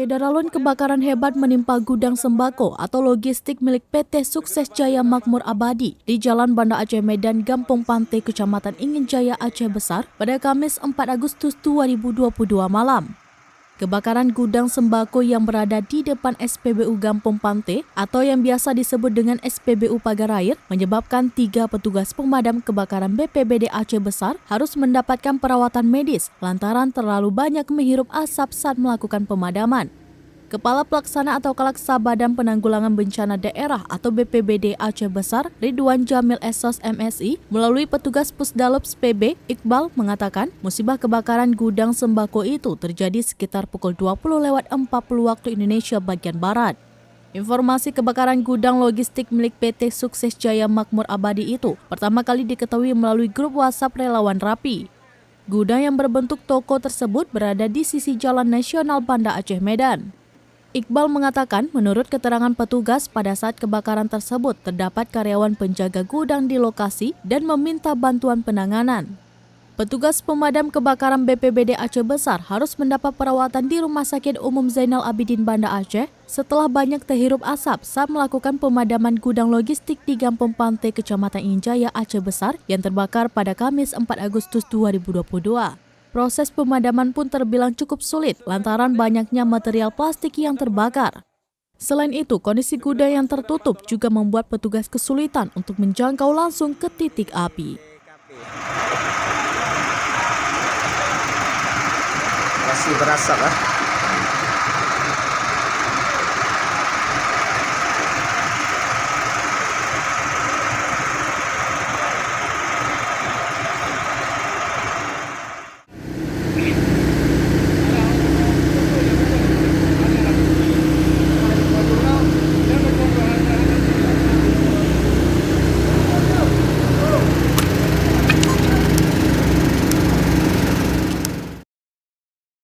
Daralun kebakaran hebat menimpa gudang sembako atau logistik milik PT Sukses Jaya Makmur Abadi di Jalan Banda Aceh Medan, Gampong Pantai, Kecamatan Ingin Jaya, Aceh Besar pada Kamis 4 Agustus 2022 malam. Kebakaran gudang sembako yang berada di depan SPBU Gampong Pantai atau yang biasa disebut dengan SPBU Pagar Air menyebabkan 3 petugas pemadam kebakaran BPBD Aceh Besar harus mendapatkan perawatan medis lantaran terlalu banyak menghirup asap saat melakukan pemadaman. Kepala Pelaksana atau Kalaksa Badan Penanggulangan Bencana Daerah atau BPBD Aceh Besar, Ridwan Jamil Esos MSI, melalui petugas Pusdalops PB, Iqbal, mengatakan musibah kebakaran gudang sembako itu terjadi sekitar pukul 20:40 waktu Indonesia bagian Barat. Informasi kebakaran gudang logistik milik PT Sukses Jaya Makmur Abadi itu pertama kali diketahui melalui grup WhatsApp relawan Rapi. Gudang yang berbentuk toko tersebut berada di sisi Jalan Nasional Banda Aceh Medan. Iqbal mengatakan menurut keterangan petugas pada saat kebakaran tersebut terdapat karyawan penjaga gudang di lokasi dan meminta bantuan penanganan. Petugas pemadam kebakaran BPBD Aceh Besar harus mendapat perawatan di Rumah Sakit Umum Zainal Abidin Banda Aceh setelah banyak terhirup asap saat melakukan pemadaman gudang logistik di Gampong Pantai, Kecamatan Ingin Jaya, Aceh Besar yang terbakar pada Kamis 4 Agustus 2022. Proses pemadaman pun terbilang cukup sulit lantaran banyaknya material plastik yang terbakar. Selain itu, kondisi gudang yang tertutup juga membuat petugas kesulitan untuk menjangkau langsung ke titik api. Masih berasap,